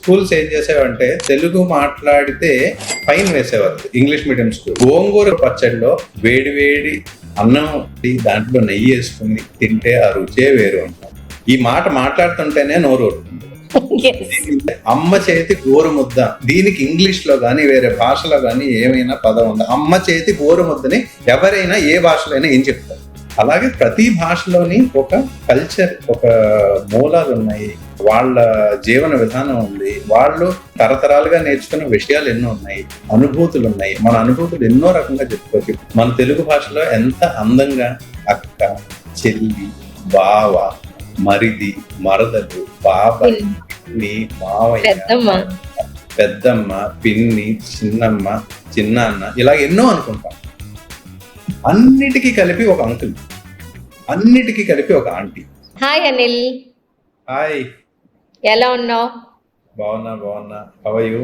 Schools ఏం చేసేవంటే తెలుగు మాట్లాడితే fine వేసేవారు. ఇంగ్లీష్ మీడియం స్కూల్ గోంగూర పచ్చడిలో వేడి వేడి అన్నం దాంట్లో నెయ్యి వేసుకుని తింటే ఆ రుచే వేరు అంటారు. ఈ మాట మాట్లాడుతుంటేనే నోరు ఊరుతుంది. అమ్మ చేతి గోరు ముద్ద, దీనికి ఇంగ్లీష్ లో గానీ వేరే భాషలో గానీ ఏమైనా పదం ఉందా? అమ్మ చేతి గోరు ముద్దని ఎవరైనా ఏ భాషలో అయినా ఏం చెప్తారు. అలాగే ప్రతి భాషలోని ఒక కల్చర్, ఒక మూలాలు ఉన్నాయి, వాళ్ళ జీవన విధానం ఉంది, వాళ్ళు తరతరాలుగా నేర్చుకున్న విషయాలు ఎన్నో ఉన్నాయి, అనుభూతులు ఉన్నాయి. మన అనుభూతులు ఎన్నో రకంగా చెప్పుకోవచ్చు. మన తెలుగు భాషలో ఎంత అందంగా అక్క, చెల్లి, బావ, మరిది, మరదలు, బాబాయ్, పిన్ని, మావయ్య, పెద్దమ్మ, పిన్ని, చిన్నమ్మ, చిన్నాన్న, ఇలా ఎన్నో అనుకుంటాం. అన్నిటికీ కలిపి ఒక అంకుల్, అన్నిటికీ కలిపి ఒక ఆంటీ. హాయ్ అనిల్. హాయ్, ఎలా ఉన్నావు? బాగున్నా. How are you?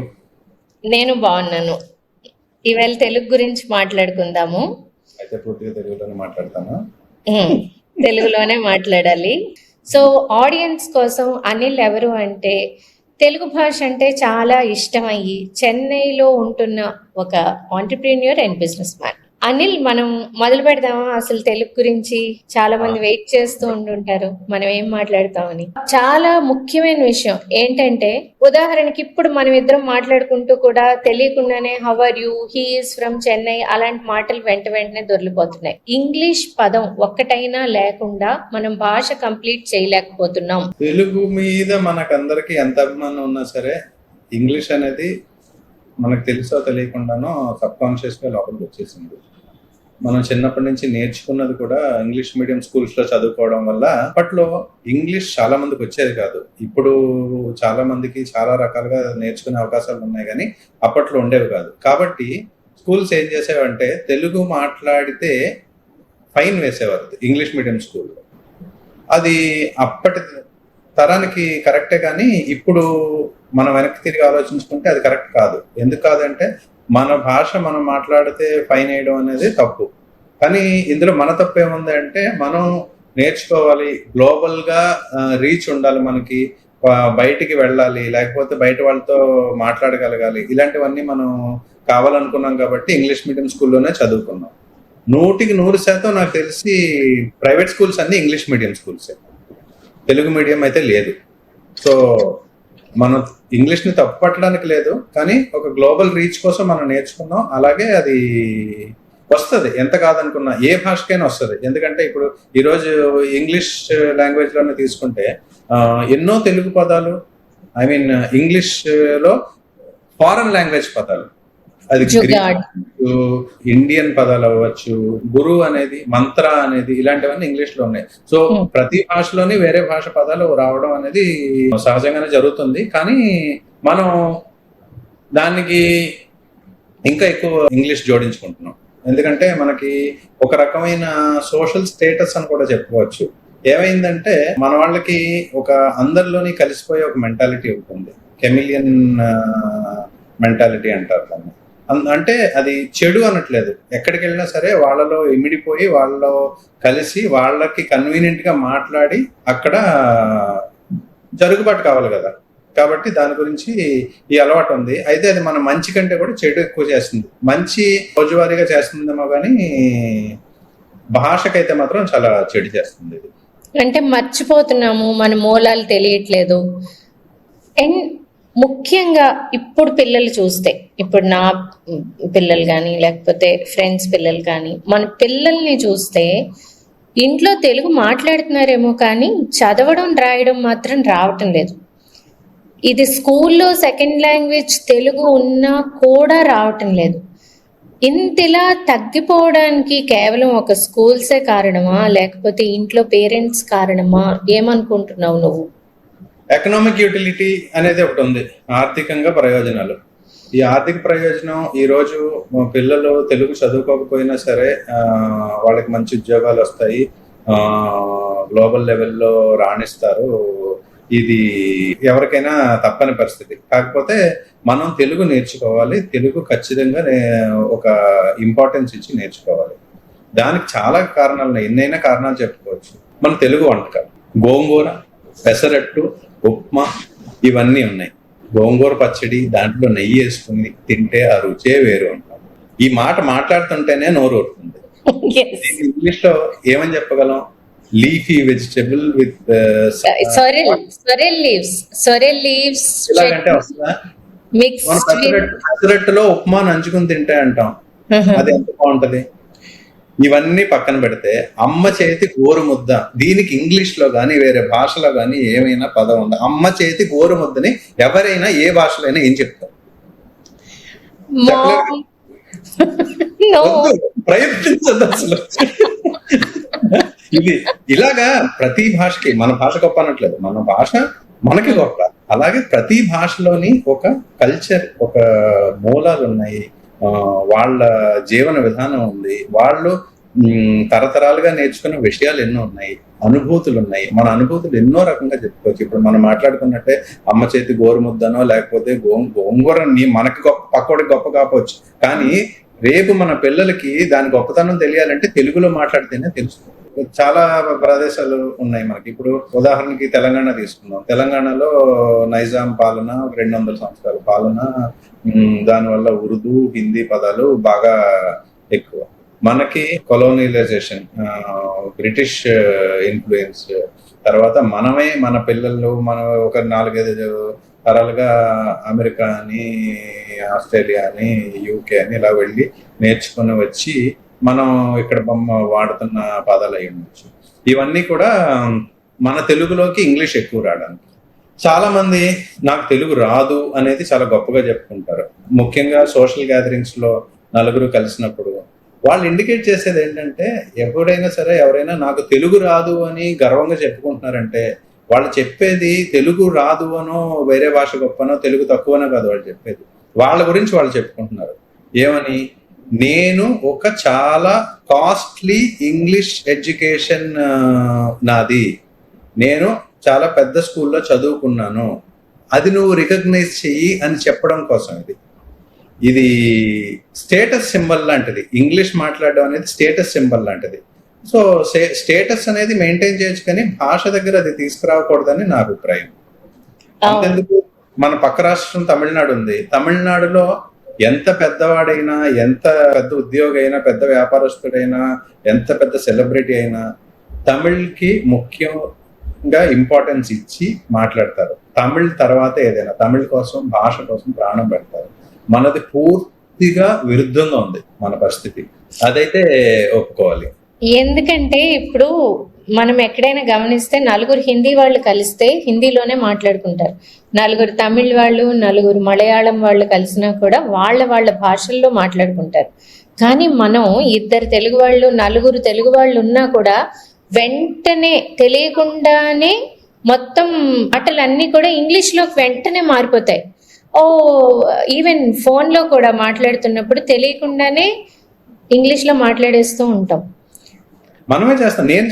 నేను బాగున్నాను. ఇవాళ తెలుగు గురించి మాట్లాడుకుందాము. అయితే పూర్తిగా తెలుగులోనే మాట్లాడతాను. తెలుగులోనే మాట్లాడాలి. సో ఆడియన్స్ కోసం అనిల్ ఎవరు అంటే, తెలుగు భాష అంటే చాలా ఇష్టమయ్యి చెన్నైలో ఉంటున్న ఒక entrepreneur and business man. Anil, మనం మొదలు పెడదామా? అసలు తెలుగు గురించి చాలా మంది వెయిట్ చేస్తూ ఉంటుంటారు మనం ఏం మాట్లాడతామని. చాలా ముఖ్యమైన విషయం ఏంటంటే, ఉదాహరణకి ఇప్పుడు మనం ఇద్దరం మాట్లాడుకుంటూ కూడా తెలియకుండానే how are you, he is from Chennai, అలాంటి మాటలు వెంటనే దొరికిపోతున్నాయి. ఇంగ్లీష్ పదం ఒక్కటైనా లేకుండా మనం భాష కంప్లీట్ చేయలేకపోతున్నాం. తెలుగు మీద మనకందరికి ఎంత అభిమానం ఉన్నా సరే, ఇంగ్లీష్ అనేది మనకు తెలుసో తెలియకుండానో సబ్ కాన్షియస్ గా లోపలికి వచ్చేసింది. మనం చిన్నప్పటి నుంచి నేర్చుకున్నది కూడా ఇంగ్లీష్ మీడియం స్కూల్స్ లో చదువుకోవడం వల్ల అప్పట్లో ఇంగ్లీష్ చాలా మందికి వచ్చేది కాదు. ఇప్పుడు చాలా మందికి చాలా రకాలుగా నేర్చుకునే అవకాశాలు ఉన్నాయి, కానీ అప్పట్లో ఉండేవి కాదు. కాబట్టి స్కూల్స్ ఏం చేసేవంటే తెలుగు మాట్లాడితే ఫైన్ వేసేవారు ఇంగ్లీష్ మీడియం స్కూల్లో. అది అప్పటి తరానికి కరెక్టే, కానీ ఇప్పుడు మనం వెనక్కి తిరిగి ఆలోచించుకుంటే అది కరెక్ట్ కాదు. ఎందుకు కాదంటే, మన భాష మనం మాట్లాడితే ఫైన్ వేయడం అనేది తప్పు. కానీ ఇందులో మన తప్పు ఏముంది అంటే, మనం నేర్చుకోవాలి, గ్లోబల్ గా రీచ్ ఉండాలి, మనకి బయటికి వెళ్ళాలి, లేకపోతే బయట వాళ్ళతో మాట్లాడగలగాలి. ఇలాంటివన్నీ మనం కావాలనుకున్నాం కాబట్టి ఇంగ్లీష్ మీడియం స్కూల్లోనే చదువుకున్నాం. 100% నాకు తెలిసి ప్రైవేట్ స్కూల్స్ అన్ని ఇంగ్లీష్ మీడియం స్కూల్సే, తెలుగు మీడియం అయితే లేదు. సో మనం ఇంగ్లీష్ ని తప్పు పట్టడానికి లేదు, కానీ ఒక గ్లోబల్ రీచ్ కోసం మనం నేర్చుకున్నాం. అలాగే అది వస్తుంది, ఎంత కాదనుకున్నా ఏ భాషకైనా వస్తుంది. ఎందుకంటే ఇప్పుడు ఈరోజు ఇంగ్లీష్ లాంగ్వేజ్ లోనే తీసుకుంటే ఎన్నో తెలుగు పదాలు, ఇంగ్లీష్ లో ఫారెన్ లాంగ్వేజ్ పదాలు, అది ఇండియన్ పదాలు అవ్వచ్చు, గురు అనేది, మంత్ర అనేది, ఇలాంటివన్నీ ఇంగ్లీష్ లో ఉన్నాయి. సో ప్రతి భాషలోని వేరే భాష పదాలు రావడం అనేది సహజంగానే జరుగుతుంది. కానీ మనం దానికి ఇంకా ఎక్కువ ఇంగ్లీష్ జోడించుకుంటున్నాం. ఎందుకంటే మనకి ఒక రకమైన సోషల్ స్టేటస్ అని కూడా చెప్పుకోవచ్చు. ఏమైందంటే, మన వాళ్ళకి ఒక అందరిలోని కలిసిపోయే ఒక మెంటాలిటీ ఉంటుంది, కెమిలియన్ మెంటాలిటీ అంటారు దాన్ని. అంటే అది చెడు అనట్లేదు, ఎక్కడికి వెళ్ళినా సరే వాళ్ళలో ఇమిడిపోయి, వాళ్ళలో కలిసి, వాళ్ళకి కన్వీనియంట్ గా మాట్లాడి అక్కడ జరుగుబాటు కావాలి కదా. కాబట్టి దాని గురించి ఈ అలవాటు ఉంది. అయితే అది మన మంచి కంటే కూడా చెడు ఎక్కువ చేస్తుంది. మంచి రోజువారీగా చేస్తుందేమో కానీ భాషకైతే మాత్రం చాలా చెడు చేస్తుంది. ఇది అంటే మర్చిపోతున్నాము, మన మూలాలు తెలియట్లేదు. అండ్ ముఖ్యంగా ఇప్పుడు పిల్లలు చూస్తే, ఇప్పుడు నా పిల్లలు కానీ లేకపోతే ఫ్రెండ్స్ పిల్లలు కానీ, మన పిల్లల్ని చూస్తే ఇంట్లో తెలుగు మాట్లాడుతున్నారేమో కానీ చదవడం రాయడం మాత్రం రావటం లేదు. ఇది స్కూల్లో సెకండ్ లాంగ్వేజ్ తెలుగు ఉన్నా కూడా రావటం లేదు. ఇంతలా తగ్గిపోవడానికి కేవలం ఒక స్కూల్సే కారణమా, లేకపోతే ఇంట్లో పేరెంట్స్ కారణమా? ఏమనుకుంటున్నావు నువ్వు? ఎకనామిక్ యూటిలిటీ అనేది ఒకటి ఉంది, ఆర్థికంగా ప్రయోజనాలు. ఈ ఆర్థిక ప్రయోజనం, ఈరోజు పిల్లలు తెలుగు చదువుకోకపోయినా సరే వాళ్ళకి మంచి ఉద్యోగాలు వస్తాయి, గ్లోబల్ లెవెల్లో రాణిస్తారు. ఇది ఎవరికైనా తప్పని పరిస్థితి. కాకపోతే మనం తెలుగు నేర్చుకోవాలి, తెలుగు ఖచ్చితంగా ఒక ఇంపార్టెన్స్ ఇచ్చి నేర్చుకోవాలి. దానికి చాలా కారణాలు ఉన్నాయి, ఎన్నైనా కారణాలు చెప్పుకోవచ్చు. మన తెలుగు వంటకాలు, గోంగూర, పెసరట్టు, ఉప్మా, ఇవన్నీ ఉన్నాయి. గోంగూర పచ్చడి దాంట్లో నెయ్యి వేసుకుని తింటే ఆ రుచే వేరు అంటాం. ఈ మాట మాట్లాడుతుంటేనే నోరు ఊరుతుంది. Yes. ఇంగ్లీష్ లో ఏమని చెప్పగలం? Leafy vegetable with Sorrel leaves ఇలాగంటే వస్తుందా? మన mixed with పెసరట్టులో ఉప్మా నంచుకుని తింటే అంటాం. అది ఎంత బాగుంటది. ఇవన్నీ పక్కన పెడితే అమ్మ చేతి గోరు ముద్ద, దీనికి ఇంగ్లీష్ లో గానీ వేరే భాషలో గానీ ఏమైనా పదం ఉందా? అమ్మ చేతి గోరు ముద్దని ఎవరైనా ఏ భాషలో అయినా ఏం చెప్తారు? mom. No. వద్దు, ప్రయత్నించద్దు అసలు. ఇది ఇలాగా ప్రతి భాషకి, మన భాష గొప్ప అనట్లేదు, మన భాష మనకి గొప్ప. అలాగే ప్రతి భాషలోని ఒక కల్చర్, ఒక మూలాలు ఉన్నాయి, వాళ్ళ జీవన విధానం ఉంది, వాళ్ళు తరతరాలుగా నేర్చుకున్న విషయాలు ఎన్నో ఉన్నాయి, అనుభూతులు ఉన్నాయి. మన అనుభూతులు ఎన్నో రకంగా చెప్పుకోవచ్చు. ఇప్పుడు మనం మాట్లాడుకున్నట్టే అమ్మ చేతి గోరు ముద్దనో లేకపోతే గోంగూరని మనకి గొప్ప, పక్కోడికి గొప్ప కాకపోవచ్చు, కానీ రేపు మన పిల్లలకి దాని గొప్పతనం తెలియాలంటే తెలుగులో మాట్లాడితేనే తెలుస్తుంది. చాలా ప్రదేశాలు ఉన్నాయి మనకి. ఇప్పుడు ఉదాహరణకి తెలంగాణ తీసుకుందాం. తెలంగాణలో నైజాం పాలన 200 సంవత్సరాల పాలన, దానివల్ల ఉర్దూ, హిందీ పదాలు బాగా ఎక్కువ. మనకి కొలోనియలైజేషన్, బ్రిటిష్ ఇన్ఫ్లుయెన్స్, తర్వాత మనమే మన పిల్లలు, మనం ఒక 4-5 తరాలుగా అమెరికా అని, ఆస్ట్రేలియా అని, యూకే అని ఇలా వెళ్ళి నేర్చుకుని వచ్చి మనం ఇక్కడ వాడుతున్న పదాలు అయి ఉండొచ్చు. ఇవన్నీ కూడా మన తెలుగులోకి ఇంగ్లీష్ ఎక్కువ రావడానికి. చాలా మంది నాకు తెలుగు రాదు అనేది చాలా గొప్పగా చెప్పుకుంటారు. ముఖ్యంగా సోషల్ గ్యాదరింగ్స్ లో నలుగురు కలిసినప్పుడు వాళ్ళు ఇండికేట్ చేసేది ఏంటంటే, ఎప్పుడైనా సరే ఎవరైనా నాకు తెలుగు రాదు అని గర్వంగా చెప్పుకుంటున్నారంటే వాళ్ళు చెప్పేది తెలుగు రాదు అనో, వేరే భాష గొప్పనో, తెలుగు తక్కువనో కాదు వాళ్ళు చెప్పేది. వాళ్ళ గురించి వాళ్ళు చెప్పుకుంటున్నారు. ఏమని? నేను ఒక చాలా కాస్ట్లీ ఇంగ్లీష్ ఎడ్యుకేషన్ నాది, నేను చాలా పెద్ద స్కూల్లో చదువుకున్నాను, అది నువ్వు రికగ్నైజ్ చెయ్యి అని చెప్పడం కోసం. ఇది స్టేటస్ సింబల్ లాంటిది. ఇంగ్లీష్ మాట్లాడడం అనేది స్టేటస్ సింబల్ లాంటిది. సో స్టేటస్ అనేది మెయింటైన్ చేయొచ్చు, కానీ భాష దగ్గర అది తీసుకురాకూడదని నా అభిప్రాయం. అంతెందుకు, మన పక్క రాష్ట్రం తమిళనాడు ఉంది. తమిళనాడులో ఎంత పెద్దవాడైనా, ఎంత పెద్ద ఉద్యోగి అయినా, పెద్ద వ్యాపారస్తుడైనా, ఎంత పెద్ద సెలబ్రిటీ అయినా తమిళ్కి ముఖ్యంగా ఇంపార్టెన్స్ ఇచ్చి మాట్లాడతారు. తమిళ్ తర్వాత ఏదైనా, తమిళ్ కోసం, భాష కోసం ప్రాణం పెడతారు. మనది పూర్తిగా విరుద్ధంగా ఉంది మన పరిస్థితి. అదైతే ఒప్పుకోవాలి. ఎందుకంటే ఇప్పుడు మనం ఎక్కడైనా గమనిస్తే నలుగురు హిందీ వాళ్ళు కలిస్తే హిందీలోనే మాట్లాడుకుంటారు, నలుగురు తమిళ్ వాళ్ళు, నలుగురు మలయాళం వాళ్ళు కలిసినా కూడా వాళ్ళ భాషల్లో మాట్లాడుకుంటారు. కానీ మనం ఇద్దరు తెలుగు వాళ్ళు, నలుగురు తెలుగు వాళ్ళు ఉన్నా కూడా వెంటనే తెలియకుండానే మొత్తం మాటలన్నీ కూడా ఇంగ్లీష్లోకి వెంటనే మారిపోతాయి. ఈవెన్ ఫోన్లో కూడా మాట్లాడుతున్నప్పుడు తెలియకుండానే ఇంగ్లీష్లో మాట్లాడేస్తూ ఉంటాం. మనమే చేస్తాం, నేనే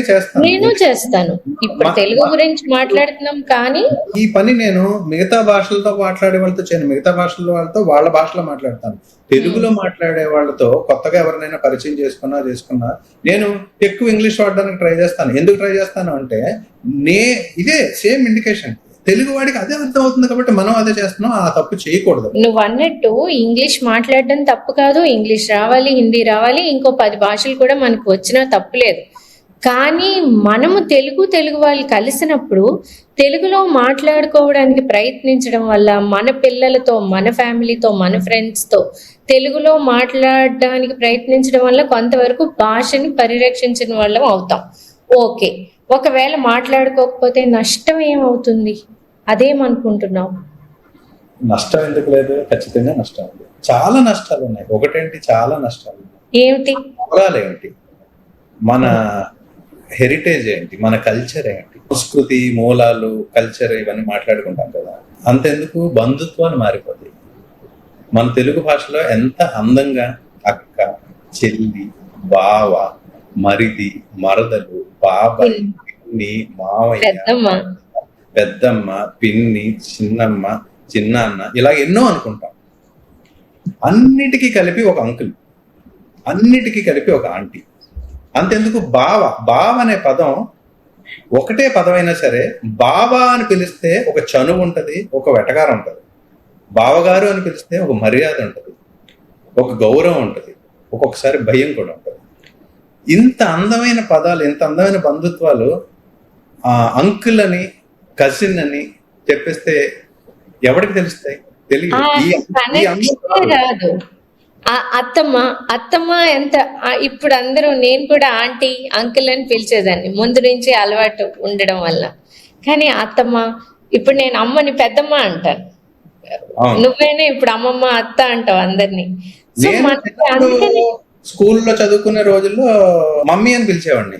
చేస్తాను. ఇప్పుడు తెలుగు గురించి మాట్లాడుతున్నాం, కానీ ఈ పని నేను మిగతా భాషలతో మాట్లాడే వాళ్ళతో చేయను. మిగతా భాషల వాళ్ళతో వాళ్ళ భాషలో మాట్లాడతాను. తెలుగులో మాట్లాడే వాళ్ళతో కొత్తగా ఎవరినైనా పరిచయం చేసుకున్నా నేను ఎక్కువ ఇంగ్లీష్ వాడడానికి ట్రై చేస్తాను. ఎందుకు ట్రై చేస్తాను అంటే, ఇదే సేమ్ ఇండికేషన్, తెలుగు వాడికి అదే అర్థం అవుతుంది కాబట్టి మనం అదే చేస్తున్నాం. ఆ తప్పు చేయకూడదు. నువ్వు అన్నట్టు ఇంగ్లీష్ మాట్లాడడం తప్పు కాదు, ఇంగ్లీష్ రావాలి, హిందీ రావాలి, ఇంకో 10 భాషలు కూడా మనకు వచ్చినా తప్పులేదు. కానీ మనము తెలుగు వాళ్ళు కలిసినప్పుడు తెలుగులో మాట్లాడుకోవడానికి ప్రయత్నించడం వల్ల మన పిల్లలతో, మన ఫ్యామిలీతో, మన ఫ్రెండ్స్తో తెలుగులో మాట్లాడడానికి ప్రయత్నించడం వల్ల కొంతవరకు భాషని పరిరక్షించిన వాళ్ళం అవుతాం. ఓకే, ఒకవేళ మాట్లాడుకోకపోతే నష్టం ఏమవుతుంది? అదేమనుకుంటున్నావు? నష్టం ఎందుకు లేదు? ఖచ్చితంగా నష్టం ఉంది. చాలా నష్టాలు ఉన్నాయి. ఒకటేంటి, చాలా నష్టాలు ఉన్నాయి. ఏమిటి? ఏంటి, మన హెరిటేజ్ ఏంటి, మన కల్చర్ ఏంటి, సంస్కృతి, మూలాలు, కల్చర్, ఇవన్నీ మాట్లాడుకుంటాం కదా. అంతెందుకు బంధుత్వాలు మారిపోతాయి. మన తెలుగు భాషలో ఎంత అందంగా అక్క, చెల్లి, బావ, మరిది, మరదలు, బాబాయ్, పిన్ని, మావయ్య, పెద్దమ్మ, పిన్ని, చిన్నమ్మ, చిన్నాన్న, ఇలా ఎన్నో అనుకుంటాం. అన్నిటికీ కలిపి ఒక అంకుల్, అన్నిటికీ కలిపి ఒక ఆంటీ. అంతెందుకు బావ అనే పదం ఒకటే పదమైనా సరే బావా అని పిలిస్తే ఒక చనువు ఉంటది, ఒక వెటకారం ఉంటది. బావగారు అని పిలిస్తే ఒక మర్యాద ఉంటది, ఒక గౌరవం ఉంటది, ఒక్కొక్కసారి భయం కూడా ఉంటది. ఇంత అందమైన పదాలు, ఇంత అందమైన బంధుత్వాలు అంకుల్ అని, కజిన్ అని చెప్పేస్తే ఎవరికి తెలుస్తాయి? తెలియదు. రాదు. అత్తమ్మ ఎంత ఇప్పుడు అందరూ, నేను కూడా ఆంటీ అంకుల్ అని పిలిచేదాన్ని ముందు నుంచి అలవాటు ఉండడం వల్ల. కానీ అత్తమ్మ, ఇప్పుడు నేను అమ్మని పెద్దమ్మ అంటాను, నువ్వైనా ఇప్పుడు అమ్మమ్మ అత్త అంటావు అందరినీ. సో స్కూల్లో చదువుకునే రోజుల్లో మమ్మీ అని పిలిచేవాడిని.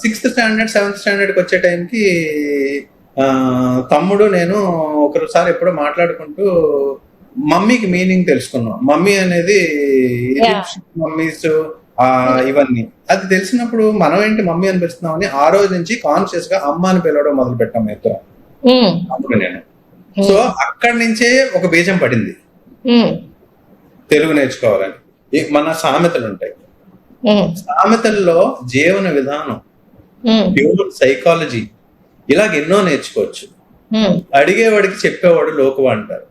6th స్టాండర్డ్ 7th స్టాండర్డ్కి వచ్చే టైంకి తమ్ముడు నేను ఒకసారి ఎప్పుడో మాట్లాడుకుంటూ మమ్మీకి మీనింగ్ తెలుసుకున్నాం. మమ్మీ అనేది మమ్మీస్ ఇవన్నీ అది తెలిసినప్పుడు మనం ఏంటి మమ్మీ అని పిలుస్తున్నామని ఆ రోజు నుంచి కాన్షియస్ గా అమ్మ అని పిలవడం మొదలు పెట్టాం ఇద్దరం. అప్పుడు నేను సో అక్కడి నుంచే ఒక బీజం పడింది తెలుగు నేర్చుకోవాలని. మన సామెతలు ఉంటాయి, సామెతల్లో జీవన విధానం, హ్యూమన్ సైకాలజీ, ఇలాగ ఎన్నో నేర్చుకోవచ్చు. అడిగేవాడికి చెప్పేవాడు లోకువ అంటారు.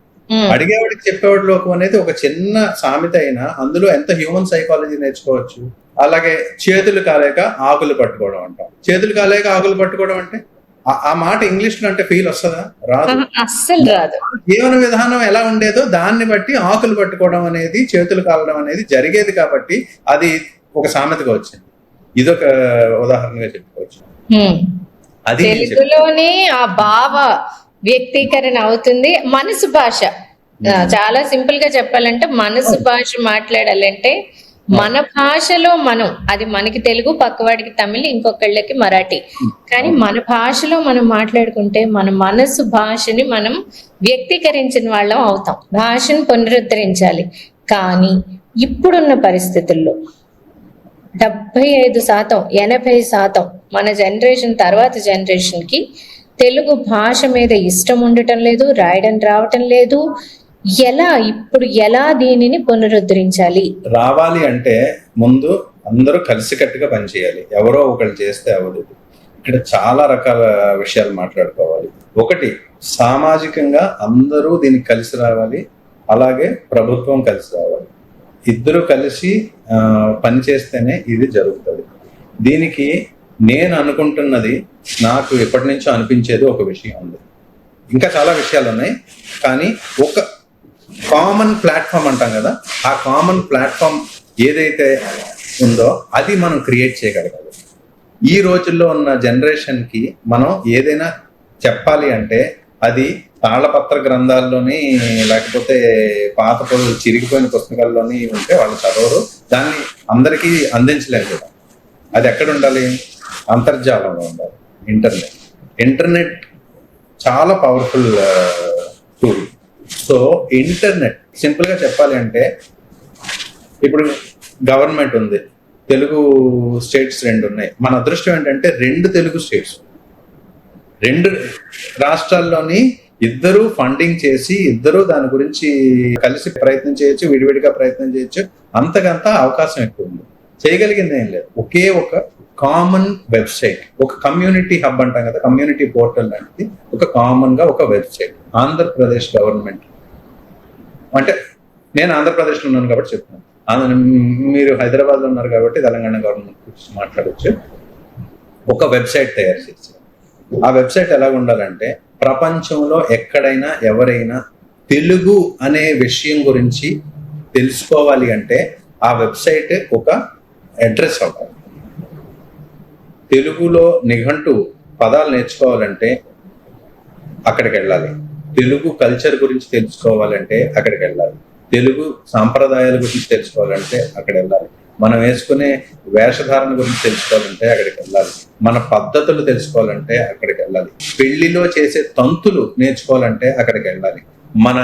అడిగేవాడికి చెప్పేవాడు లోకం అనేది ఒక చిన్న సామెత అయినా అందులో ఎంత హ్యూమన్ సైకాలజీ నేర్చుకోవచ్చు. అలాగే చేతులు కాలేక ఆకులు పట్టుకోవడం అంటాం. చేతులు కాలేక ఆకులు పట్టుకోవడం అంటే ఆ మాట ఇంగ్లీష్ లో అంటే ఫీల్ వస్తుందా? రాదు, అస్సలు రాదు. జీవన విధానం ఎలా ఉండేదో దాన్ని బట్టి ఆకులు పట్టుకోవడం అనేది, చేతులు కాలడం అనేది జరిగేది కాబట్టి అది ఒక సామెతగా వచ్చింది. ఇదొక ఉదాహరణగా చెప్పుకోవచ్చు. అది తెలుగులోనే ఆ భావ వ్యక్తీకరణ అవుతుంది. మనసు భాష చాలా సింపుల్ గా చెప్పాలంటే, మనసు భాష మాట్లాడాలంటే మన భాషలో మనం, అది మనకి తెలుగు, పక్కవాడికి తమిళ్, ఇంకొకళ్ళకి మరాఠీ, కానీ మన భాషలో మనం మాట్లాడుకుంటే మన మనసు భాషని మనం వ్యక్తీకరించిన వాళ్ళం అవుతాం. భాషను పునరుద్ధరించాలి. కానీ ఇప్పుడున్న పరిస్థితుల్లో 75%, 80% మన జనరేషన్ తర్వాత జనరేషన్ కి తెలుగు భాష మీద ఇష్టం ఉండటం లేదు, రాయడం రావటం లేదు. ఇప్పుడు ఎలా దీనిని పునరుద్ధరించాలి? రావాలి అంటే ముందు అందరూ కలిసికట్టుగా పనిచేయాలి. ఎవరో ఒకళ్ళు చేస్తే అవ్వదు. ఇక్కడ చాలా రకాల విషయాలు మాట్లాడుకోవాలి. ఒకటి, సామాజికంగా అందరూ దీనికి కలిసి రావాలి. అలాగే ప్రభుత్వం కలిసి రావాలి. ఇద్దరు కలిసి పనిచేస్తేనే ఇది జరుగుతుంది. దీనికి నేను అనుకుంటున్నది, నాకు ఎప్పటి నుంచో అనిపించేది ఒక విషయం ఉంది. ఇంకా చాలా విషయాలు ఉన్నాయి, కానీ ఒక కామన్ ప్లాట్ఫామ్ అంటాం కదా, ఆ కామన్ ప్లాట్ఫామ్ ఏదైతే ఉందో అది మనం క్రియేట్ చేయగలగాలి. ఈ రోజుల్లో ఉన్న జనరేషన్కి మనం ఏదైనా చెప్పాలి అంటే అది తాళపత్ర గ్రంథాల్లోని, లేకపోతే పాత చిరిగిపోయిన పుస్తకాల్లోని ఉంటే వాళ్ళు చదవరు, దాన్ని అందరికీ అందించలేరు కదా. అది ఎక్కడ ఉండాలి? అంతర్జాలంలో ఉండాలి. ఇంటర్నెట్ చాలా powerful tool. So internet simple గా చెప్పాలి అంటే, ఇప్పుడు గవర్నమెంట్ ఉంది, తెలుగు స్టేట్స్ 2 ఉన్నాయి. మన అదృష్టం ఏంటంటే 2 తెలుగు స్టేట్స్, 2 రాష్ట్రాల్లోని ఇద్దరు ఫండింగ్ చేసి ఇద్దరు దాని గురించి కలిసి ప్రయత్నం చేయొచ్చు, విడివిడిగా ప్రయత్నం చేయొచ్చు. అంతకంతా అవకాశం ఎక్కువ ఉంది. చేయగలిగింది ఏం లేదు. ఒకే ఒక కామన్ వెబ్సైట్, ఒక కమ్యూనిటీ హబ్ అంటాం కదా, కమ్యూనిటీ పోర్టల్ లాంటిది ఒక కామన్ గా ఒక వెబ్సైట్. ఆంధ్రప్రదేశ్ గవర్నమెంట్ అంటే, నేను ఆంధ్రప్రదేశ్లో ఉన్నాను కాబట్టి చెప్తున్నాను, మీరు హైదరాబాద్ లో ఉన్నారు కాబట్టి తెలంగాణ గవర్నమెంట్ గురించి మాట్లాడచ్చు. ఒక వెబ్సైట్ తయారు చేసి, ఆ వెబ్సైట్ ఎలా ఉండాలంటే, ప్రపంచంలో ఎక్కడైనా ఎవరైనా తెలుగు అనే విషయం గురించి తెలుసుకోవాలి అంటే ఆ వెబ్సైట్ ఒక అడ్రస్ అవ్వాలి. తెలుగులో నిఘంటు పదాలు నేర్చుకోవాలంటే అక్కడికి వెళ్ళాలి. తెలుగు కల్చర్ గురించి తెలుసుకోవాలంటే అక్కడికి వెళ్ళాలి. తెలుగు సాంప్రదాయాల గురించి తెలుసుకోవాలంటే అక్కడ వెళ్ళాలి. మనం వేసుకునే వేషధారణ గురించి తెలుసుకోవాలంటే అక్కడికి వెళ్ళాలి. మన పద్ధతులు తెలుసుకోవాలంటే అక్కడికి వెళ్ళాలి. పెళ్లిలో చేసే తంతులు నేర్చుకోవాలంటే అక్కడికి వెళ్ళాలి. మన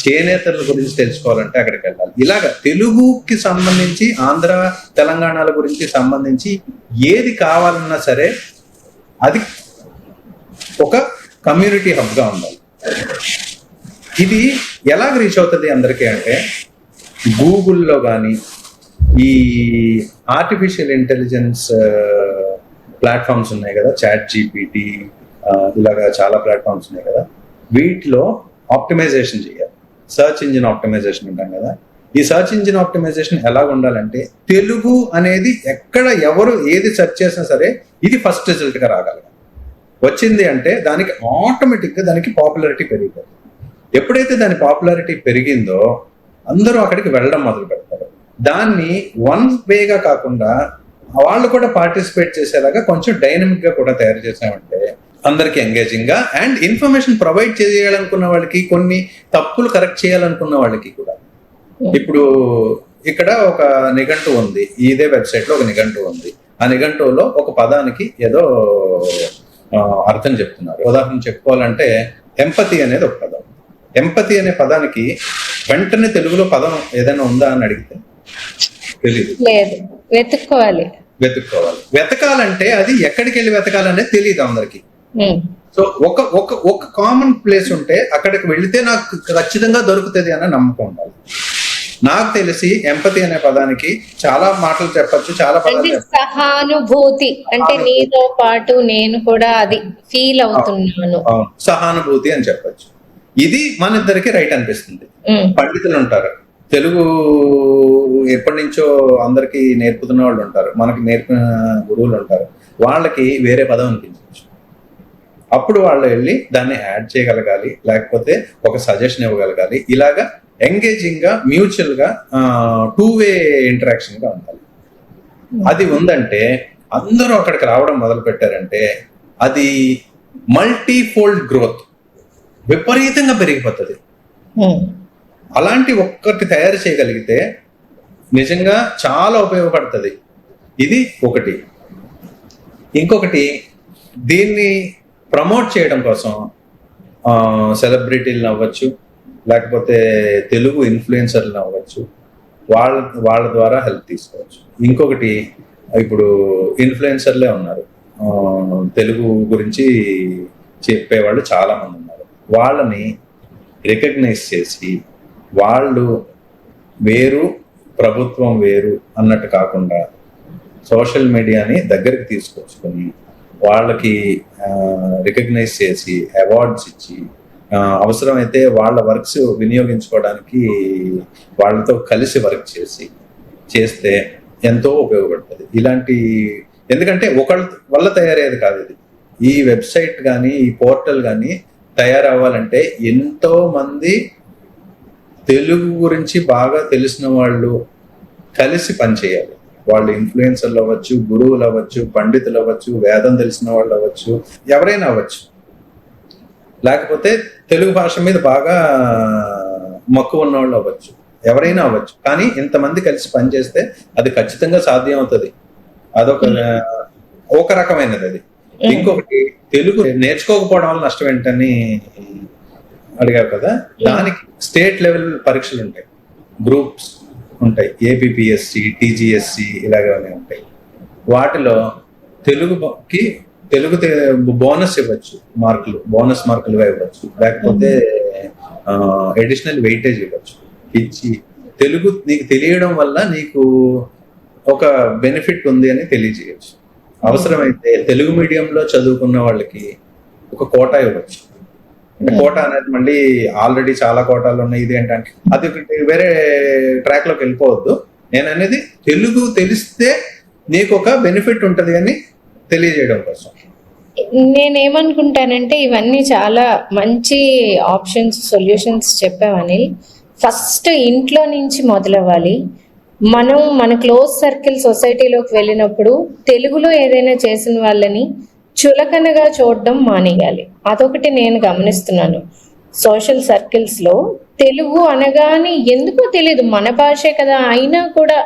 చేనేతల గురించి తెలుసుకోవాలంటే అక్కడికి వెళ్ళాలి. ఇలాగ తెలుగుకి సంబంధించి, ఆంధ్ర తెలంగాణల గురించి సంబంధించి ఏది కావాలన్నా సరే అది ఒక కమ్యూనిటీ హబ్గా ఉండాలి. ఇది ఎలాగ రీచ్ అవుతుంది అందరికీ అంటే, గూగుల్లో కానీ, ఈ ఆర్టిఫిషియల్ ఇంటెలిజెన్స్ ప్లాట్ఫామ్స్ ఉన్నాయి కదా, చాట్ జీపీటీ, ఇలాగా చాలా ప్లాట్ఫామ్స్ ఉన్నాయి కదా, వీటిలో ఆప్టిమైజేషన్ చేయాలి. సర్చ్ ఇంజిన్ ఆప్టిమైజేషన్ ఉంటాం కదా, ఈ సర్చ్ ఇంజిన్ ఆప్టిమైజేషన్ ఎలా ఉండాలంటే తెలుగు అనేది ఎక్కడ ఎవరు ఏది సెర్చ్ చేసినా సరే ఇది ఫస్ట్ రిజల్ట్ గా రాగలగాలి. వచ్చింది అంటే దానికి ఆటోమేటిక్ గా దానికి పాపులారిటీ పెరిగిపోతుంది. ఎప్పుడైతే దాని పాపులారిటీ పెరిగిందో అందరూ అక్కడికి వెళ్ళడం మొదలు పెడతారు. దాన్ని వన్ వేగా కాకుండా వాళ్ళు కూడా పార్టిసిపేట్ చేసేలాగా కొంచెం డైనమిక్ గా కూడా తయారు చేసామంటే అందరికి ఎంగేజింగ్ గా అండ్ ఇన్ఫర్మేషన్ ప్రొవైడ్ చేయాలనుకున్న వాళ్ళకి, కొన్ని తప్పులు కరెక్ట్ చేయాలనుకున్న వాళ్ళకి కూడా. ఇప్పుడు ఇక్కడ ఒక నిఘంటు ఉంది, ఇదే వెబ్సైట్ లో ఒక నిఘంటు ఉంది. ఆ నిఘంటువులో ఒక పదానికి ఏదో అర్థం చెప్తున్నారు. ఉదాహరణ చెప్పుకోవాలంటే ఎంపతి అనేది ఒక పదం. ఎంపతి అనే పదానికి వెంటనే తెలుగులో పదం ఏదైనా ఉందా అని అడిగితే తెలియదు. వెతకాలంటే అది ఎక్కడికి వెళ్ళి వెతకాలనేది తెలియదు అందరికి. సో ఒక కామన్ ప్లేస్ ఉంటే అక్కడికి వెళితే నాకు ఖచ్చితంగా దొరుకుతుంది అనే నమ్మకం ఉండాలి. నాకు తెలిసి ఎంపతి అనే పదానికి చాలా మాటలు చెప్పచ్చు, చాలా పదాలు. సహానుభూతి అంటే నీతో పాటు నేను కూడా అది ఫీల్ అవుతున్నాను. సహానుభూతి అని చెప్పచ్చు. ఇది మన ఇద్దరికి రైట్ అనిపిస్తుంది. పండితులు ఉంటారు, తెలుగు ఎప్పటి నుంచో అందరికి నేర్పుతున్న వాళ్ళు ఉంటారు, మనకి నేర్పిన గురువులు ఉంటారు, వాళ్ళకి వేరే పదం అనిపించవచ్చు. అప్పుడు వాళ్ళు వెళ్ళి దాన్ని యాడ్ చేయగలగాలి, లేకపోతే ఒక సజెషన్ ఇవ్వగలగాలి. ఇలాగా ఎంగేజింగ్ గా, మ్యూచువల్ గా, టూ వే ఇంటరాక్షన్ గా ఉండాలి. అది ఉందంటే అందరూ అక్కడికి రావడం మొదలు పెట్టారంటే అది మల్టీ ఫోల్డ్ గ్రోత్ విపరీతంగా పెరిగిపోతుంది. అలాంటి ఒక్కటి తయారు చేయగలిగితే నిజంగా చాలా ఉపయోగపడుతుంది. ఇది ఒకటి. ఇంకొకటి, దీన్ని ప్రమోట్ చేయడం కోసం సెలబ్రిటీలను అవ్వచ్చు, లేకపోతే తెలుగు ఇన్ఫ్లుయెన్సర్లను అవ్వచ్చు, వాళ్ళ ద్వారా హెల్ప్ తీసుకోవచ్చు. ఇంకొకటి, ఇప్పుడు ఇన్ఫ్లుయెన్సర్లే ఉన్నారు, తెలుగు గురించి చెప్పేవాళ్ళు చాలా మంది ఉన్నారు. వాళ్ళని రికగ్నైజ్ చేసి వాళ్ళు వేరు ప్రభుత్వం వేరు అన్నట్టు కాకుండా సోషల్ మీడియాని దగ్గరికి తీసుకొచ్చుకొని వాళ్ళకి రికగ్నైజ్ చేసి అవార్డ్స్ ఇచ్చి అవసరమైతే వాళ్ళ వర్క్స్ వినియోగించుకోవడానికి వాళ్ళతో కలిసి వర్క్ చేస్తే ఎంతో ఉపయోగపడుతుంది. ఇలాంటి, ఎందుకంటే ఒకళ్ళ వల్ల తయారయ్యేది కాదు ఇది. ఈ వెబ్సైట్ కానీ ఈ పోర్టల్ కానీ తయారవ్వాలంటే ఎంతో మంది తెలుగు గురించి బాగా తెలిసిన వాళ్ళు కలిసి పనిచేయాలి. వాళ్ళు ఇన్ఫ్లుయెన్సర్లు అవ్వచ్చు, గురువులు అవ్వచ్చు, పండితులు అవ్వచ్చు, వేదం తెలిసిన వాళ్ళు అవ్వచ్చు, ఎవరైనా అవ్వచ్చు, లేకపోతే తెలుగు భాష మీద బాగా మక్కువ ఉన్న వాళ్ళు అవ్వచ్చు, ఎవరైనా అవ్వచ్చు. కానీ ఇంతమంది కలిసి పనిచేస్తే అది ఖచ్చితంగా సాధ్యం అవుతుంది. ఒక రకమైనది అది. ఇంకొకటి, తెలుగు నేర్చుకోకపోవడం వల్ల నష్టం ఏంటని అడిగారు కదా, దానికి స్టేట్ లెవెల్ పరీక్షలు ఉంటాయి, గ్రూప్స్ ఉంటాయి, ఏపీపీఎస్సి, టీజీఎస్సి ఇలాగనే ఉంటాయి. వాటిలో తెలుగు బోనస్ ఇవ్వచ్చు, బోనస్ మార్కులుగా ఇవ్వచ్చు, లేకపోతే అడిషనల్ వెయిటేజ్ ఇవ్వచ్చు. ఇచ్చి తెలుగు నీకు తెలియడం వల్ల నీకు ఒక బెనిఫిట్ ఉంది అని తెలియజేయచ్చు. అవసరమైతే తెలుగు మీడియంలో చదువుకున్న వాళ్ళకి ఒక కోటా ఇవ్వచ్చు. అంటే కోటా అనేది మళ్ళీ ఆల్రెడీ చాలా కోటాలు ఉన్నాయి. ఇది ఏంటంటే అది వేరే ట్రాక్ లోకి వెళ్ళిపోవద్దు. నేను అనేది తెలుగు తెలిస్తే నీకు ఒక బెనిఫిట్ ఉంటది అని తెలియజేయడం కోసం. నేనేమనుకుంటానంటే ఇవన్నీ చాలా మంచి ఆప్షన్స్, సొల్యూషన్స్ చెప్పావు అనిల్. ఫస్ట్ ఇంట్లో నుంచి మొదలవ్వాలి. మనం మన క్లోజ్ సర్కిల్ సొసైటీలోకి వెళ్ళినప్పుడు తెలుగులో ఏదైనా చేసిన వాళ్ళని చులకనగా చూడడం మానేయాలి. అదొకటి నేను గమనిస్తున్నాను. సోషల్ సర్కిల్స్లో తెలుగు అనగానే ఎందుకో తెలియదు, మన భాషే కదా, అయినా కూడా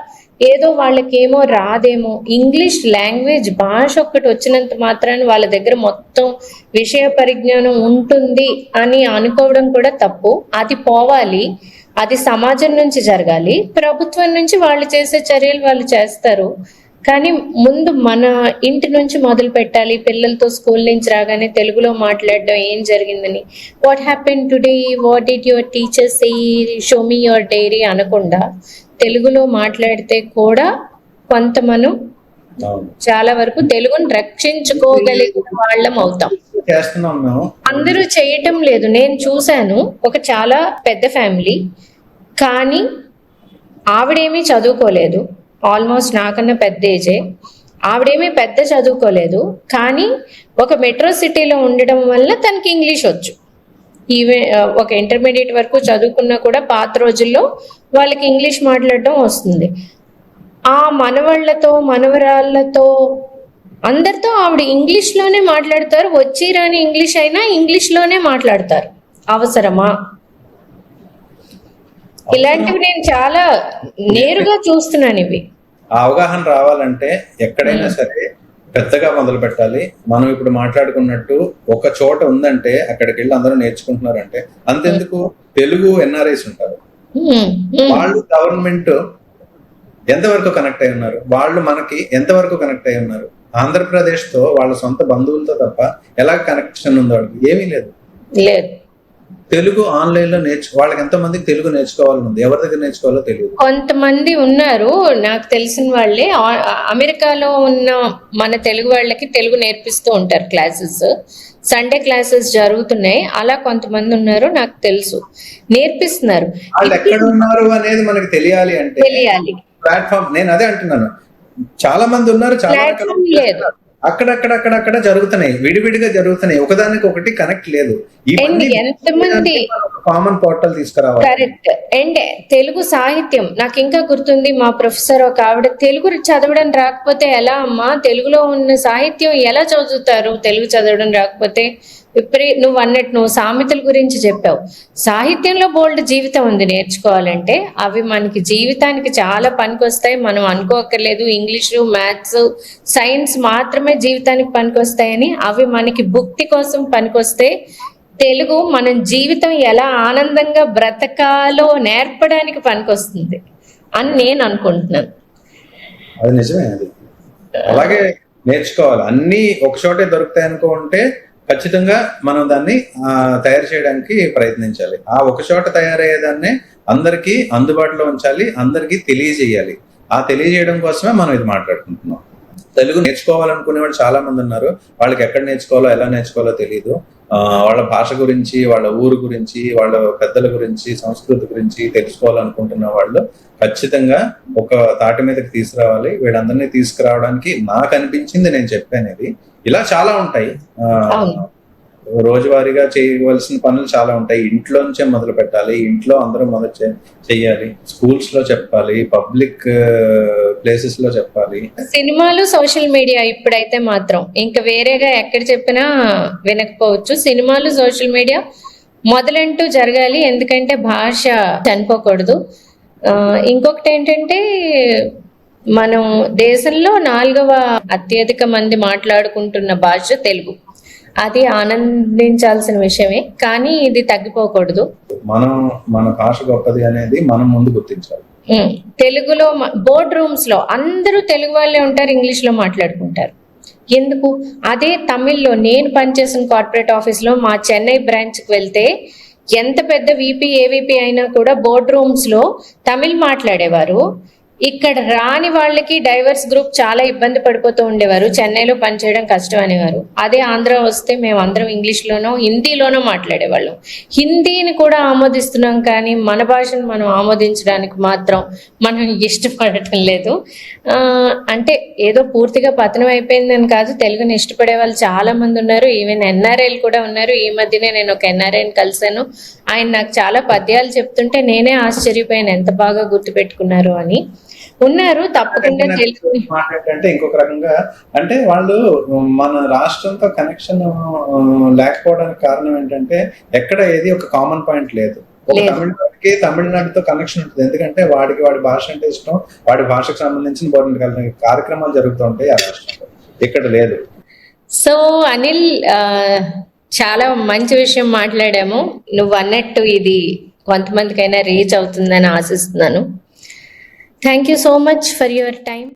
ఏదో వాళ్ళకేమో రాదేమో, ఇంగ్లీష్ లాంగ్వేజ్ భాష ఒక్కటి వచ్చినంత మాత్రాన్ని వాళ్ళ దగ్గర మొత్తం విషయ పరిజ్ఞానం ఉంటుంది అని అనుకోవడం కూడా తప్పు. అది పోవాలి. అది సమాజం నుంచి జరగాలి. ప్రభుత్వం నుంచి వాళ్ళు చేసే చర్యలు వాళ్ళు చేస్తారు. కానీ ముందు మన ఇంటి నుంచి మొదలు పెట్టాలి. పిల్లలతో స్కూల్ నుంచి రాగానే తెలుగులో మాట్లాడడం, ఏం జరిగిందని, what happen today, what did your teacher say, show me your diary అనకుండా తెలుగులో మాట్లాడితే కూడా కొంత మనం అవును. చాలా వరకు తెలుగును రక్షించుకోగలిగిన వాళ్ళం అవుతాం. చేస్తున్నాం మేము. అందరూ చేయటం లేదు. నేను చూశాను ఒక చాలా పెద్ద ఫ్యామిలీ, కానీ ఆవిడేమీ చదువుకోలేదు. ఆల్మోస్ట్ నాకన్నా పెద్ద ఏజే. ఆవిడేమీ పెద్ద చదువుకోలేదు, కానీ ఒక మెట్రో సిటీలో ఉండడం వల్ల తనకి ఇంగ్లీష్ వచ్చు. ఒక ఇంటర్మీడియట్ వరకు చదువుకున్నా కూడా పాత రోజుల్లో వాళ్ళకి ఇంగ్లీష్ మాట్లాడడం వస్తుంది. ఆ మనవాళ్లతో మనవరాళ్లతో అందరితో ఆవిడ ఇంగ్లీష్లోనే మాట్లాడతారు. వచ్చి రాని ఇంగ్లీష్ అయినా ఇంగ్లీష్లోనే మాట్లాడతారు. అవసరమా? ఇలాంటివి నేను చాలా నేరుగా చూస్తున్నాను. ఇవి ఆ అవగాహన రావాలంటే ఎక్కడైనా సరే పెద్దగా మొదలు పెట్టాలి. మనం ఇప్పుడు మాట్లాడుకున్నట్టు ఒక చోట ఉందంటే అక్కడికి వెళ్ళి అందరూ నేర్చుకుంటున్నారంటే అంతెందుకు తెలుగు ఎన్ఆర్ఐస్ ఉంటారు. వాళ్ళు గవర్నమెంట్ ఎంతవరకు కనెక్ట్ అయి ఉన్నారు, వాళ్ళు మనకి ఎంతవరకు కనెక్ట్ అయి ఉన్నారు? ఆంధ్రప్రదేశ్ తో వాళ్ళ సొంత బంధువులతో తప్ప ఎలా కనెక్షన్ ఉందో వాళ్ళకి ఏమీ లేదు. తెలుగు ఆన్లైన్ లో వాళ్ళకి ఎంతో మందికి తెలుగు నేర్చుకోవాలని ఉంది, ఎవరి దగ్గర నేర్చుకోవాలో తెలియదు. కొంతమంది ఉన్నారు నాకు తెలిసిన వాళ్ళే, అమెరికాలో ఉన్న మన తెలుగు వాళ్ళకి తెలుగు నేర్పిస్తూ ఉంటారు. క్లాసెస్, సండే క్లాసెస్ జరుగుతున్నాయి. అలా కొంతమంది ఉన్నారు, నాకు తెలుసు, నేర్పిస్తున్నారు. వాళ్ళు ఎక్కడ ఉన్నారు అనేది మనకి తెలియాలి అంటే ప్లాట్ఫామ్. నేను అదే అంటున్నాను, చాలా మంది ఉన్నారు, చాలా లేదు, అక్కడక్కడ జరుగుతున్నాయి, విడివిడిగా జరుగుతున్నాయి, ఒకదానికి ఒకటి కనెక్ట్ లేదు. ఎంతమంది కామన్ పోర్టల్ తీసుకురావాలి. కరెక్ట్. అండ్ తెలుగు సాహిత్యం నాకు ఇంకా గుర్తుంది. మా ప్రొఫెసర్ ఒక ఆవిడ తెలుగు చదవడం రాకపోతే ఎలా అమ్మా, తెలుగులో ఉన్న సాహిత్యం ఎలా చదువుతారు తెలుగు చదవడం రాకపోతే? నువ్వు సామెతల గురించి చెప్పావు. సాహిత్యంలో బోల్డ్ జీవితం ఉంది నేర్చుకోవాలంటే. అవి మనకి జీవితానికి చాలా పనికొస్తాయి. మనం అనుకోక్కర్లేదు ఇంగ్లీషు, మ్యాథ్స్, సైన్స్ మాత్రమే జీవితానికి పనికొస్తాయని. అవి మనకి భుక్తి కోసం పనికొస్తే తెలుగు మనం జీవితం ఎలా ఆనందంగా బ్రతకాలో నేర్పడానికి పనికొస్తుంది అని నేను అనుకుంటున్నాను. అది నిజమే. అది అలాగే నేర్చుకోవాలి. అన్ని ఒక చోటే దొరుకుతాయి అనుకుంటే ఖచ్చితంగా మనం దాన్ని తయారు చేయడానికి ప్రయత్నించాలి. ఆ ఒక చోట తయారయ్యేదాన్ని అందరికీ అందుబాటులో ఉంచాలి, అందరికీ తెలియజేయాలి. ఆ తెలియజేయడం కోసమే మనం ఇది మాట్లాడుకుంటున్నాం. తెలుగు నేర్చుకోవాలనుకునే వాళ్ళు చాలా మంది ఉన్నారు. వాళ్ళకి ఎక్కడ నేర్చుకోవాలో ఎలా నేర్చుకోవాలో తెలియదు. వాళ్ళ భాష గురించి, వాళ్ళ ఊరు గురించి, వాళ్ళ పెద్దల గురించి, సంస్కృతి గురించి తెలుసుకోవాలనుకుంటున్న వాళ్ళు ఖచ్చితంగా ఒక తాటి మీదకి తీసుకురావాలి. వీళ్ళందరినీ తీసుకురావడానికి నాకు అనిపించింది నేను చెప్పాను. ఇది ఇలా చాలా ఉంటాయి. రోజువారీగా చేయవలసిన పనులు చాలా ఉంటాయి. ఇంట్లో నుంచే మొదలు పెట్టాలి, ఇంట్లో అందరూ మొదలు చెయ్యాలి, స్కూల్స్ లో చెప్పాలి, పబ్లిక్ ప్లేసెస్ లో చెప్పాలి. సినిమాలు, సోషల్ మీడియా ఇప్పుడైతే మాత్రం ఇంకా వేరేగా ఎక్కడ చెప్పినా వినకపోవచ్చు. సినిమాలు, సోషల్ మీడియా మొదలంటూ జరగాలి. ఎందుకంటే భాష చనిపోకూడదు. ఇంకొకటి ఏంటంటే మనం దేశంలో 4వ అత్యధిక మంది మాట్లాడుకుంటున్న భాష తెలుగు. అది ఆనందించాల్సిన విషయమే, కానీ ఇది తగ్గిపోకూడదు. మన భాష గొప్పది అనేది మనం ముందు గుర్తించాలి. తెలుగులో బోర్డ్ రూమ్స్ లో అందరూ తెలుగు వాళ్ళే ఉంటారు, ఇంగ్లీష్ లో మాట్లాడుకుంటారు. ఎందుకు? అదే తమిళ్లో నేను పనిచేసిన కార్పొరేట్ ఆఫీస్ లో మా చెన్నై బ్రాంచ్ కి వెళ్తే ఎంత పెద్ద VP, AVP అయినా కూడా బోర్డ్ రూమ్స్ లో తమిళ్ మాట్లాడేవారు. ఇక్కడ రాని వాళ్ళకి డైవర్స్ గ్రూప్ చాలా ఇబ్బంది పడిపోతూ ఉండేవారు. చెన్నైలో పనిచేయడం కష్టం అనేవారు. అదే ఆంధ్ర వస్తే మేము అందరం ఇంగ్లీష్లోనో హిందీలోనో మాట్లాడేవాళ్ళం. హిందీని కూడా ఆమోదిస్తున్నాం, కానీ మన భాషను మనం ఆమోదించడానికి మాత్రం మనం ఇష్టపడటం లేదు. అంటే ఏదో పూర్తిగా పతనం అయిపోయిందని కాదు, తెలుగుని ఇష్టపడే వాళ్ళు చాలా మంది ఉన్నారు. ఈవెన్ NRIలు కూడా ఉన్నారు. ఈ మధ్యనే నేను ఒక NRIని కలిశాను. ఆయన నాకు చాలా పద్యాలు చెప్తుంటే నేనే ఆశ్చర్యపోయాను, ఎంత బాగా గుర్తుపెట్టుకున్నారు అని. ఉన్నారు తప్పకుండా తెలుగు మాట్లాడంటే ఇంకొక రకంగా. అంటే వాళ్ళు మన రాష్ట్రంతో కనెక్షన్ లేకపోవడానికి కారణం ఏంటంటే ఎక్కడ ఏది ఒక కామన్ పాయింట్ లేదు. ఒక తమిళనాడుకి తమిళనాడుతో కనెక్షన్ ఉంటుంది, ఎందుకంటే వాడి భాష అంటే ఇష్టం, వాడి భాషకు సంబంధించిన కార్యక్రమాలు జరుగుతూ ఉంటాయి ఆ రాష్ట్రంలో. ఇక్కడ లేదు. సో అనిల్, చాలా మంచి విషయం మాట్లాడాము. నువ్వు అన్నట్టు ఇది కొంతమందికైనా రీచ్ అవుతుందని ఆశిస్తున్నాను. Thank you so much for your time.